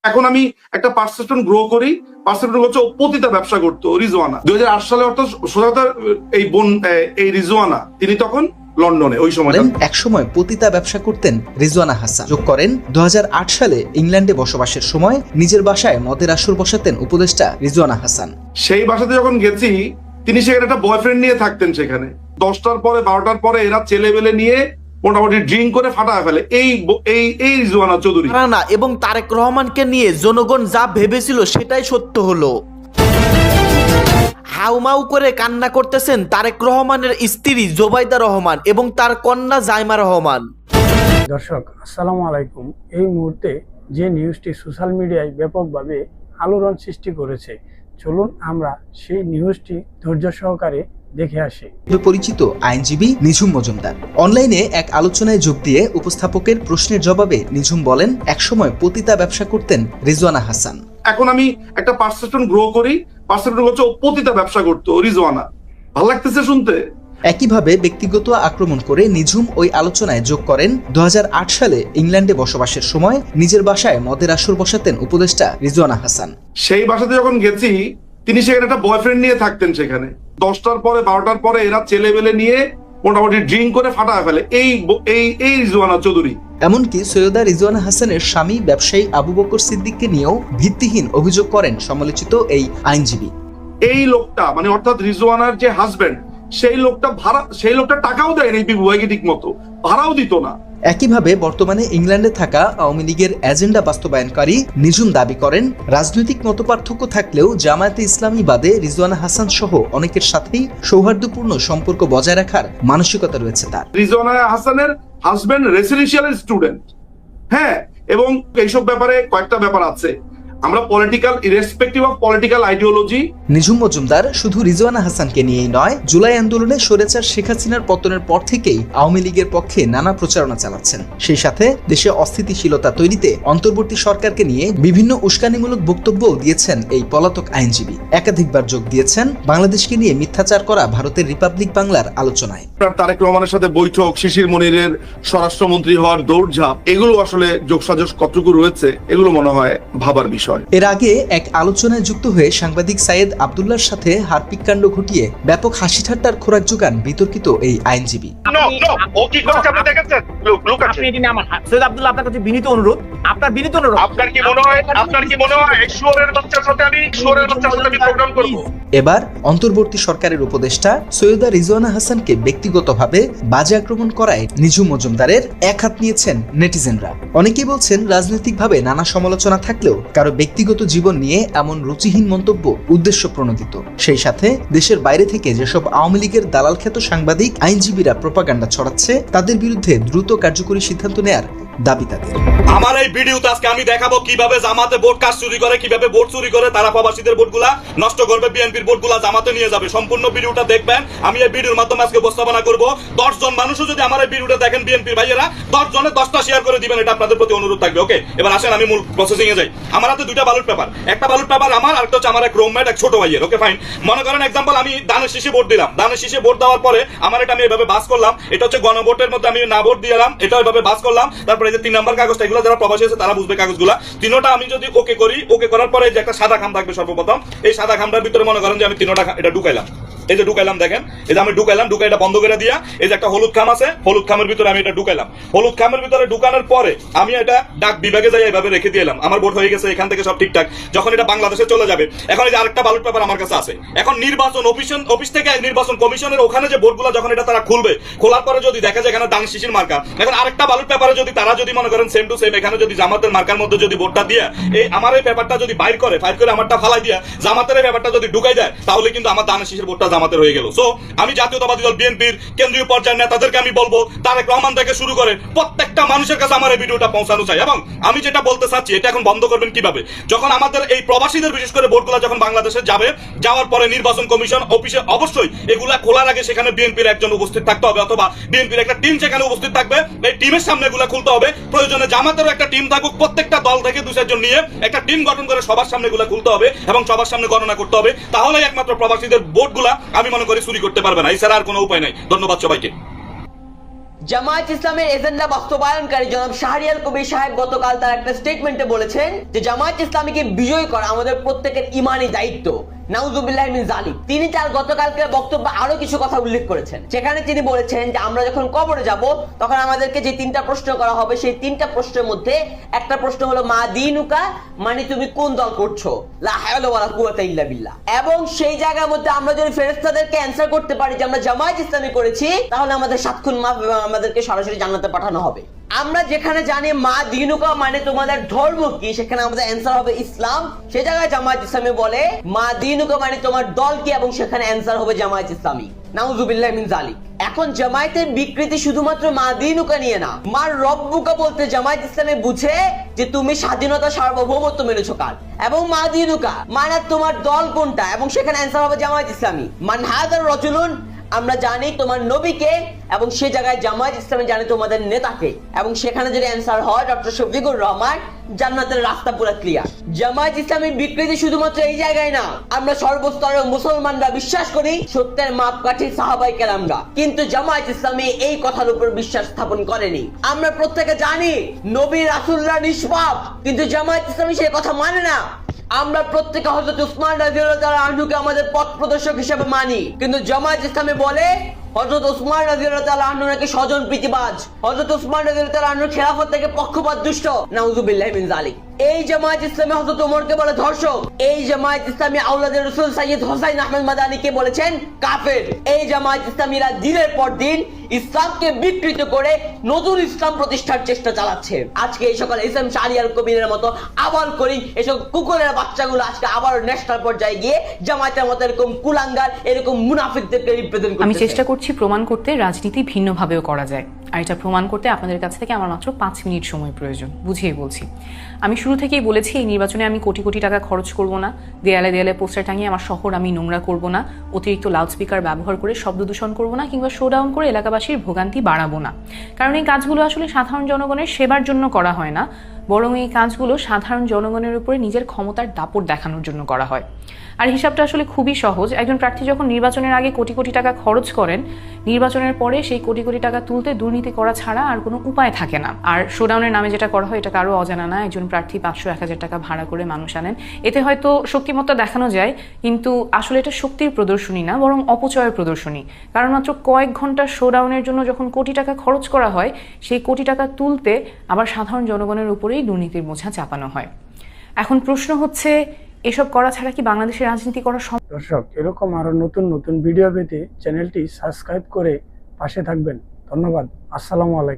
এখন আমি একটা পারসেপশন গ্রো করি, পারসেপশন হচ্ছে পতিতা ব্যবসা করতো রিজওয়ানা 2008 সালে, অর্থাৎ সোজা এই বোন এই রিজওয়ানা তিনি তখন লন্ডনে ওই সময় এক সময় পতিতা ব্যবসা করতেন রিজওয়ানা হাসান। যোগ করেন 2008 সালে ইংল্যান্ডে বসবাসের সময় নিজের বাসায় মদের আসর বসাতেন উপদেষ্টা রিজওয়ানা হাসান। সেই বাসাতে যখন গেছি তিনি সেখানে একটা বয়ফ্রেন্ড নিয়ে থাকতেন, সেখানে 10টার পরে 12টার পরে এরা ছেলেবেলে নিয়ে মোটামুটি ড্রিঙ্ক করে ফাটায় ফেলে এই রিজওয়ানা চৌধুরী রানা এবং তারেক রহমানকে নিয়ে জনগণ যা ভেবেছিল সেটাই সত্য হলো। হাউমাউ করে কান্না করতেছেন তারেক রহমানের স্ত্রী জোবাইদা রহমান এবং তার কন্যা জাইমা রহমান। দর্শক আসসালামু আলাইকুম। এই মুহূর্তে যে নিউজটি সোশ্যাল মিডিয়ায় ব্যাপকভাবে আলোড়ন সৃষ্টি করেছে, চলুন আমরা সেই নিউজটি ধৈর্য সহকারে দেখে আসি। পরিচিত আইনজীবী নিঝুম মজুমদার অনলাইনে এক আলোচনায় যোগ দিয়ে উপস্থাপকের প্রশ্নের জবাবে নিঝুম বলেন, একসময় পতিতা ব্যবসা করতেন রিজওয়ানা হাসান। এখন আমি একটা পারসেপশন গ্রো করি, পারসেপশন হচ্ছে পতিতা ব্যবসা করতো রিজওয়ানা। ভালো লাগতেছে শুনতে। একইভাবে ব্যক্তিগত আক্রমণ করে নিঝুম ওই আলোচনায় যোগ করেন 2008 সালে ইংল্যান্ডে বসবাসের সময় নিজের বাসায় মদের আসর বসাতেন উপদেষ্টা রিজওয়ানা হাসান। সেই বাসাতে যখন গেছি তিনি সেখানে একটা বয়ফ্রেন্ড নিয়ে থাকতেন, সেখানে 10টার পরে 12টার পরে এরা ছেলেবেলে নিয়ে মোটামুটি ড্রিঙ্ক করে ফাটায় ফেলে এই রিজওয়ানা চৌধুরী। এমনকি সৈয়দা রিজওয়ানা হাসানের স্বামী ব্যবসায়ী আবু বকর সিদ্দিককে নিয়েও ভিত্তিহীন অভিযোগ করেন সমালোচিত এই আইনজীবী। এই লোকটা মানে অর্থাৎ রিজওয়ানার যে হাজবেন্ড, সেই লোকটা টাকাও দেয়নি বিবাহকে ঠিক মতো, ভাড়াও দিত না। একইভাবে বর্তমানে ইংল্যান্ডে থাকা আওয়ামী লীগের এজেন্ডা বাস্তবায়নকারী নিঝুম দাবি করেন, রাজনৈতিক মতপার্থক্য থাকলেও জামায়াতে ইসলামী বাদে রিজওয়ানা হাসান সহ অনেকের সাথেই সৌহার্দ্যপূর্ণ সম্পর্ক বজায় রাখার মানসিকতা রয়েছে তার। রিজওয়ানা হাসানের হাজবেন্ড রেসিডেন্সিয়াল স্টুডেন্ট, হ্যাঁ, এবং এইসব ব্যাপারে কয়েকটা ব্যাপার আছে। আমরা political irrespective of political ideology. Nijhum Majumdar শুধু রিজওয়ানা হাসানকে নিয়েই নয়, জুলাই আন্দোলনে স্বৈরাচার শেখ হাসিনার পতনের পর থেকেই আওয়ামী লীগের পক্ষে নানা প্রচারণা চালাচ্ছেন। সেই সাথে দেশে অস্থিতিশীলতা তৈরিতে অন্তর্বর্তী সরকারকে নিয়ে বিভিন্ন উস্কানিমূলক বক্তব্যও দিয়েছেন এই পলাতক আইনজীবী। একাধিকবার যোগ দিয়েছেন বাংলাদেশকে নিয়ে মিথ্যাচার করা ভারতের রিপাবলিক বাংলার আলোচনায়। তারেক রহমানের সাথে বৈঠক, শিশির মনিরের স্বরাষ্ট্রমন্ত্রী হওয়ার দৌড়ঝাঁপ, এগুলো আসলে যোগসাজশ কতটুকু রয়েছে এগুলো মনে হয় ভাবার বিষয়। এর আগে এক আলোচনায় যুক্ত হয়ে সাংবাদিক সাইয়েদ আব্দুল্লাহর সাথে হারপিক কাণ্ড ঘটিয়ে ব্যাপক হাসি ঠাট্টার খোরাক যোগান বিতর্কিত এই আইনজীবী। এবার অন্তর্বর্তী সরকারের উপদেষ্টা সৈয়দা রিজওয়ানা হাসানকে ব্যক্তিগতভাবে বাজে আক্রমণ করায় নিঝুম মজুমদারের এক হাত নিয়েছেন নেটিজেনরা। অনেকেই বলছেন, রাজনৈতিকভাবে নানা সমালোচনা থাকলেও কারো ব্যক্তিগত জীবন নিয়ে এমন রুচিহীন মন্তব্য উদ্দেশ্য প্রণোদিত। সেই সাথে দেশের বাইরে থেকে যেসব আওয়ামী লীগের দালাল খ্যাত সাংবাদিক আইনজীবীরা প্রোপাগান্ডা ছড়াচ্ছে, তাদের বিরুদ্ধে দ্রুত কার্যকরী সিদ্ধান্ত নেয়ার দাবি তাদের। আমার এই ভিডিওতে আজকে আমি দেখাবো কিভাবে জামাতে ভোট কাজ চুরি করে, কিভাবে ভোট চুরি করে তারা প্রবাসীদের ভোটগুলা নষ্ট করবে, বিএনপির ভোটগুলা জামাতে নিয়ে যাবে। সম্পূর্ণ ভিডিওটা দেখবেন। আমি এই ভিডিওর মাধ্যমে আজকে উপস্থাপনা করব। 10 জন মানুষও যদি আমার এই ভিডিওটা দেখেন, বিএনপির ভাইয়েরা 10 জনে 10টা শেয়ার করে দিবেন, এটা আপনাদের প্রতি অনুরোধ থাকবে। ওকে, এবার আসেন আমি মূল প্রসেসিং এ যাই। আমার হাতে দুইটা ব্যালট পেপার, একটা ব্যালট পেপার আমার, আরেকটা হচ্ছে আমার এক রুমমেট, এক ছোট ভাইয়ের। Okay fine. মনে করেন এক্সাম্পল, আমি দানের শীষে ভোট দিলাম। দানের শীষে ভোট দেওয়ার পরে আমার এটা আমি এভাবে বাস করলাম। এটা হচ্ছে গণভোটের মধ্যে আমি না ভোট দিলাম, এটা এভাবে বাস করলাম। তারপরে এই যে 3 নাম্বার কাগজটা, এগুলো যারা প্রবাসী আছে তারা বুঝবে কাগজগুলা। তিনোটা আমি যদি ওকে করি, ওকে করার পরে যে একটা সাদা খাম থাকবে সর্বপ্রথম, এই সাদা খামটার ভিতরে মনে করেন যে আমি তিনোটা এটা ঢুকাইলাম। এই যে ঢুকাইলাম, দেখেন এই যে আমি ঢুকাইলাম, ঢুকাই এটা বন্ধ করে দিয়া এই যে একটা হলুদ খাম আছে, হলুদ খামের ভিতরে আমি এটা ঢুকাইলাম। হলুদ খামের ভিতরে ঢুকানোর পরে আমি এটা ডাক বিভাগে যাই এইভাবে রেখে দিলাম। আমার ভোট হয়ে গেছে, এখান থেকে সব ঠিকঠাক। যখন এটা বাংলাদেশে চলে যাবে, এখন এই যে আরেকটা ব্যালট পেপার আমার কাছে আছে। এখন নির্বাচন অফিস থেকে নির্বাচন কমিশনের ওখানে যে ভোটগুলো যখন এটা তারা খুলবে, খোলার পরে যদি দেখা যায় এখানে দান শিশির মার্কা, এখন আরেকটা ব্যালট পেপারে যদি তারা যদি মনে করেন সেম টু সেম এখানে যদি জামাতের মার্কার মধ্যে যদি ভোটটা দিয়ে এই আমার এই পেপারটা যদি বাইর করে আমারটা ফালাই দিয়া জামাতের এই পেপারটা যদি ঢুকাই দেয়, তাহলে কিন্তু আমার দানের শীষের ভোটটা জামাতের হয়ে গেল। সো আমি জাতীয়তাবাদী দল বিএনপির কেন্দ্রীয় পর্যায়ের নেতাদেরকে আমি বলবো, তারেক রহমান থেকে শুরু করে প্রত্যেকটা মানুষের কাছে আমার এই ভিডিওটা পৌঁছানো চাই। এবং আমি যেটা বলতে চাচ্ছি, এটা এখন বন্ধ করবেন কিভাবে? যখন আমাদের এই প্রবাসীদের বিশেষ করে ভোটগুলো যখন বাংলাদেশে যাবে, যাওয়ার পরে নির্বাচন কমিশন অফিসে অবশ্যই এগুলা খোলার আগে সেখানে বিএনপির একজন উপস্থিত থাকতে হবে, অথবা বিএনপির একটা টিম সেখানে উপস্থিত থাকবে। এই টিমের সামনে এগুলা খুলতে হবে। প্রয়োজনে জামাতেরও একটা টিম থাকুক, প্রত্যেকটা দল থেকে 2-4 জন নিয়ে একটা টিম গঠন করে সবার সামনে এগুলা খুলতে হবে এবং সবার সামনে গণনা করতে হবে। তাহলেই একমাত্র প্রবাসীদের ভোটগুলা আমি মনে করি চুরি করতে পারবে না। এছাড়া আর কোনো উপায় নাই। ধন্যবাদ সবাইকে। জামায়াত ইসলামের এজেন্ডা বাস্তবায়নকারী জনাব শাহরিয়ার কবির সাহেব গতকাল তার একটা স্টেটমেন্টে বলেছেন যে জামায়াত ইসলামীকে বিজয় করা আমাদের প্রত্যেকের ইমানি দায়িত্ব। নাউজুবিল্লাহি মিন যালিক। তিনি তার গতকালকের বক্তব্যে আরো কিছু কথা উল্লেখ করেছেন। সেখানে তিনি বলেছেন যে আমরা যখন কবরে যাব তখন আমাদেরকে যে 3টা প্রশ্ন করা হবে, সেই 3টা প্রশ্নের মধ্যে একটা প্রশ্ন হলো মা দিনুকা, মানে তুমি কোন দল করছো, লা হাওলা ওয়ালা কুওয়াতা ইল্লা বিল্লাহ। এবং সেই জায়গার মধ্যে আমরা যদি ফেরেশতাদেরকে অ্যানসার করতে পারি যে আমরা জামায়াত ইসলামী করেছি, তাহলে আমাদের 7 খুন মাফ এবং আমাদেরকে সরাসরি জান্নাতে পাঠানো হবে। আমরা যেখানে জানি মা দিনুকা মানে তোমাদের ধর্ম কি, সেখানে আমাদের অ্যানসার হবে ইসলাম। সে জায়গায় জামায়াত ইসলামী বলে মা দিনুকা মানে তোমার দল কি, এবং সেখানে অ্যানসার হবে জামায়াত ইসলামী। নাউজুবিল্লাহি মিন যালিক। এখন জামায়াতের বিকৃতি শুধুমাত্র মা দিনুকা নিয়ে না, মার রব্বুকা বলতে জামায়াত ইসলামী বুঝে যে তুমি স্বাধীনতা সার্বভৌমত্ব মেনেছো কার, এবং মা দিনুকা মানে তোমার দল কোনটা, এবং সেখানে অ্যানসার হবে জামায়াত ইসলামী। মান হাযার রাজুলুন, আমরা জানি তোমার নবীকে, এবং সে জায়গায় জামায়াত ইসলামী জানে তোমাদের নেতাকে, এবং সেখানে যদি অ্যানসার হয় ডক্টর শফিকুর রহমান, জান্নাতের রাস্তা পুরো ক্লিয়ার। জামায়াত ইসলামীর বিকৃতি শুধুমাত্র এই জায়গায় না, আমরা সর্বস্তরের মুসলমানরা বিশ্বাস করি সত্যের মাপকাঠি সাহাবায়ে কেরামরা, কিন্তু জামায়াত ইসলামী এই কথার উপর বিশ্বাস স্থাপন করেনি। আমরা প্রত্যেকে জানি নবী রাসূলরা নিষ্পাপ, কিন্তু জামায়াত ইসলামী সেই কথা মানে না। আমরা প্রত্যেকে হযরত উসমান রাদিয়াল্লাহু তাআলা আনহুকে আমাদের পথ প্রদর্শক হিসেবে মানি, কিন্তু জামায়াত ইসলামী বলে হযরত উসমান রাদিয়াল্লাহু তাআলা আনহু নাকি স্বজন প্রীতিবাজ, হযরত উসমান রাদিয়াল্লাহু তাআলা আনহু খেলাফত থেকে পক্ষপাত দুষ্ট। নাউজুবিল্লাহি মিন যালিক। এই জামায়াত ইসলামী হযরত ওমরকে বলে ধর্ষক। এই জামায়াত ইসলামী আওলাদের রাসূল সাইয়্যিদ হোসাইন আহমদ মাদানীকে বলেছেন কাফের। এই জামায়াত ইসলামীরা দিনের পর দিন ইসলামকে বিকৃত করে নতুন ইসলাম প্রতিষ্ঠার চেষ্টা চালাচ্ছে। আজকে এই সকল ইসলাম শাহরিয়ার কবিরের মতো আবাল করি এসব কুকুরের বাচ্চাগুলো আজকে আবার ন্যাশনাল পর্যায়ে গিয়ে জামায়াতের মতো এরকম কুলাঙ্গার, এরকম মুনাফিকদেরকে রিপ্রেজেন্ট করতেছে। আমি চেষ্টা করছি প্রমাণ করতে রাজনীতি ভিন্নভাবেও করা যায়, আর এটা প্রমাণ করতে আপনাদের কাছ থেকে আমার মাত্র 5 মিনিট সময় প্রয়োজন। বুঝিয়ে বলছি। আমি শুরু থেকেই বলেছি এই নির্বাচনে আমি কোটি কোটি টাকা খরচ করব না, দেয়ালে দেয়ালে পোস্টার টাঙিয়ে আমার শহর আমি নোংরা করব না, অতিরিক্ত লাউডস্পিকার ব্যবহার করে শব্দ দূষণ করব না, কিংবা শোডাউন করে এলাকাবাসীর ভোগান্তি বাড়াবো না। কারণ এই কাজগুলো আসলে সাধারণ জনগণের সেবার জন্য করা হয় না, বরং এই কাজগুলো সাধারণ জনগণের উপরে নিজের ক্ষমতার দাপট দেখানোর জন্য করা হয়। আর হিসাবটা আসলে খুবই সহজ। একজন প্রার্থী যখন নির্বাচনের আগে কোটি কোটি টাকা খরচ করেন, নির্বাচনের পরে সেই কোটি কোটি টাকা তুলতে দুর্নীতি করা ছাড়া আর কোনো উপায় থাকে না। আর শোডাউনের নামে যেটা করা হয় এটা কারো অজানা না। একজন প্রার্থী 500-1000 টাকা ভাড়া করে মানুষ আনেন, এতে হয়তো শক্তিমত্তা দেখানো যায়, কিন্তু আসলে এটা শক্তির প্রদর্শনী না, বরং অপচয়ের প্রদর্শনী। কারণ মাত্র কয়েক ঘন্টা শোডাউনের জন্য যখন কোটি টাকা খরচ করা হয়, সেই কোটি টাকা তুলতে আবার সাধারণ জনগণের উপরেই দুর্নীতির বোঝা চাপানো হয়। এখন প্রশ্ন হচ্ছে, এসব করা ছাড়া কি বাংলাদেশের রাজনীতি করা সম্ভব? দর্শক, এরকম আরো নতুন নতুন ভিডিও পেতে চ্যানেলটি সাবস্ক্রাইব করে পাশে থাকবেন। ধন্যবাদ। আসসালামু আলাইকুম।